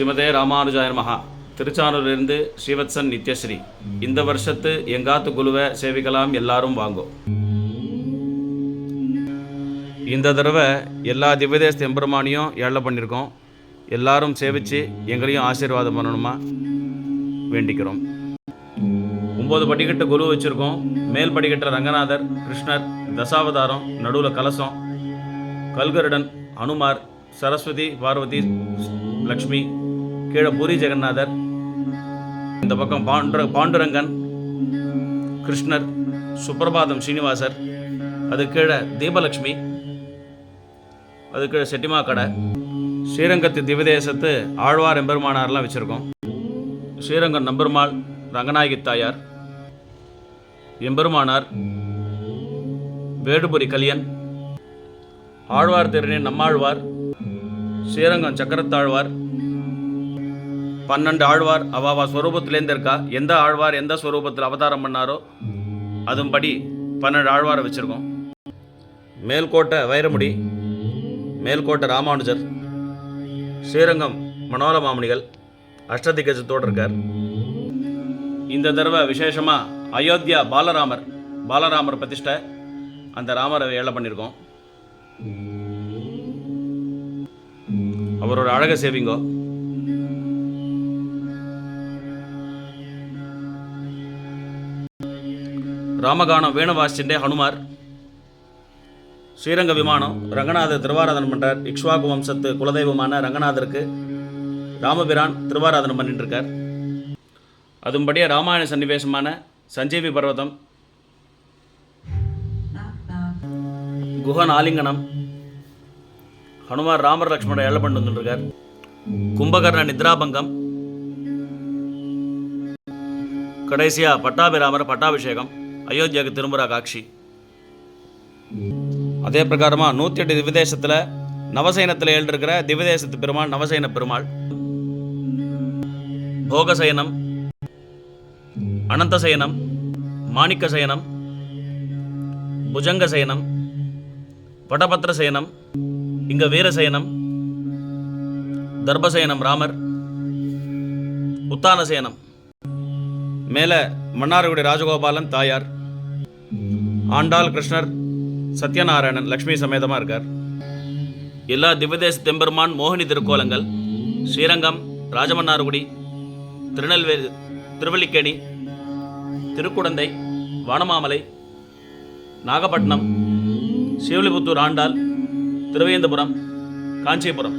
ஸ்ரீமதே ராமானுஜாய நமஹா. திருச்சானூரிலிருந்து ஸ்ரீவத்சன் நித்யஸ்ரீ. இந்த வருஷத்து எங்காத்து குழுவை சேவிக்கலாம், எல்லாரும் வாங்கோ. இந்த தடவை எல்லா திவ்யதேச எம்பெருமானியும் ஏழை பண்ணியிருக்கோம். எல்லாரும் சேவித்து எங்களையும் ஆசீர்வாதம் பண்ணணுமா வேண்டிக்கிறோம். 9 படிக்கட்டு குரு வச்சுருக்கோம். மேல் படிக்கட்டில் ரங்கநாதர், கிருஷ்ணர், தசாவதாரம், நடுவில் கலசம், கல்கருடன், அனுமார், சரஸ்வதி, பார்வதி, லக்ஷ்மி, கீழே பூரி ஜெகநாதர், இந்த பக்கம் பாண்டுரங்கன், கிருஷ்ணர், சுப்பிரபாதம் ஸ்ரீனிவாசர், அது கீழே தீபலக்ஷ்மி, அது கீழே செட்டிமா கடை. ஸ்ரீரங்கத்து திவ்யதேசத்து ஆழ்வார் எம்பெருமானார்லாம் வச்சுருக்கோம். ஸ்ரீரங்கம் நம்பெருமாள், ரங்கநாயகி தாயார், எம்பெருமானார், வேடுபுரி கலியன், ஆழ்வார் திருநீர் நம்மாழ்வார், ஸ்ரீரங்கம் சக்கரத்தாழ்வார், 12 ஆழ்வார் அவாவா ஸ்வரூபத்திலேருந்து இருக்கா. எந்த ஆழ்வார் எந்த ஸ்வரூபத்தில் அவதாரம் பண்ணாரோ அதுபடி 12 ஆழ்வாரை வச்சுருக்கோம். மேல்கோட்டை வைரமுடி, மேல்கோட்டை ராமானுஜர், ஸ்ரீரங்கம் மனோரமாமுனிகள் அஷ்டதிகஜத்தோடு இருக்கார். இந்த தடவை விசேஷமாக அயோத்தியா பாலராமர் பிரதிஷ்டை, அந்த ராமரை ஏழை பண்ணியிருக்கோம். அவரோட அழகை சேவிங்கோ. ராமகானம் வேணுவாசிண்டே ஹனுமார், ஸ்ரீரங்க விமானம், ரங்கநாதர் திருவாராதனம் பண்ணுறார். இக்ஷ்வாகு வம்சத்து குலதெய்வமான ரங்கநாதருக்கு ராமபிரான் திருவாராதனம் பண்ணிட்டு இருக்கார். அதுபடியே ராமாயண சன்னிவேசமான சஞ்சீவி பர்வதம், குஹன் ஆலிங்கனம், ஹனுமார் ராமர் லக்ஷ்மணர் ஏழை பண்ணி வந்துருக்கார். கும்பகர்ண நித்ராபங்கம், கடைசியா பட்டாபிராமர் பட்டாபிஷேகம், அயோத்தியாவுக்கு திரும்புகிறா காட்சி. அதே பிரகாரமாக 108 திவ்யதேசத்தில் நவசயனத்தில் எழுந்திருக்கிற திவ்யதேசத்து பெருமாள் நவசயன பெருமாள், போகசயனம், அனந்தசயனம், மாணிக்க சயனம், புஜங்க சயனம், வடபத்திர சயனம், இங்க வீரசயனம், தர்பசயனம் ராமர், உத்தானசயனம், மேலே மன்னார்குடி ராஜகோபாலன் தாயார், ஆண்டாள், கிருஷ்ணர், சத்யநாராயணன் லக்ஷ்மி சமேதமாக இருக்கார். எல்லா திவ்யதேச தெம்பெருமான் மோகினி திருக்கோலங்கள் ஸ்ரீரங்கம், ராஜமன்னார்குடி, திருநெல்வேலி, திருவல்லிக்கேணி, திருக்குடந்தை, வானமாமலை, நாகப்பட்டினம், ஸ்ரீவில்லிபுத்தூர் ஆண்டாள், திருவேந்தபுரம், காஞ்சிபுரம்.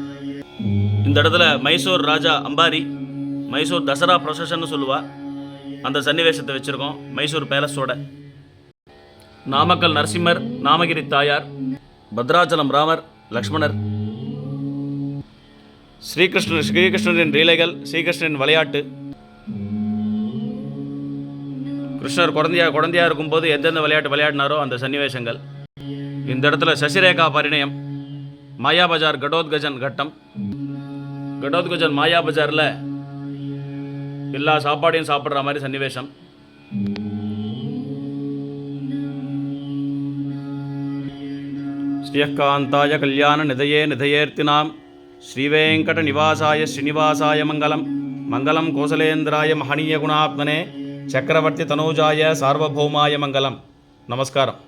இந்த இடத்துல மைசூர் ராஜா அம்பாரி, மைசூர் தசரா ப்ரொசஷன் சொல்லுவா, அந்த சன்னிவேசத்தை வச்சுருக்கோம். மைசூர் பேலஸோட நாமக்கல் நரசிம்மர், நாமகிரி தாயார், பத்ராச்சலம் ராமர் லக்ஷ்மணர், ஸ்ரீகிருஷ்ணரின் லீலைகள், ஸ்ரீகிருஷ்ணரின் விளையாட்டு, கிருஷ்ணர் குழந்தையா இருக்கும்போது எந்தெந்த விளையாட்டு விளையாடினாரோ அந்த சன்னிவேசங்கள். இந்த இடத்துல சசிரேகா பரிணயம், மாயாபஜார் கடோத்கஜன் கட்டம், கடோத்கஜன் மாயாபஜாரில் எல்லா சாப்பாடையும் சாப்பிட்ற மாதிரி சன்னிவேசம். ஸ்ரீயக்காந்தாய கல்யாண நிதயேர்த்தினாம் ஸ்ரீவேங்கட நிவாசாய ஸ்ரீனிவாசாய மங்களம். மங்களம் கோசலேந்திராய மகனீய குணாத்மனே சக்கரவர்த்தி தனூஜாய சார்வபௌமாய மங்களம். நமஸ்காரம்.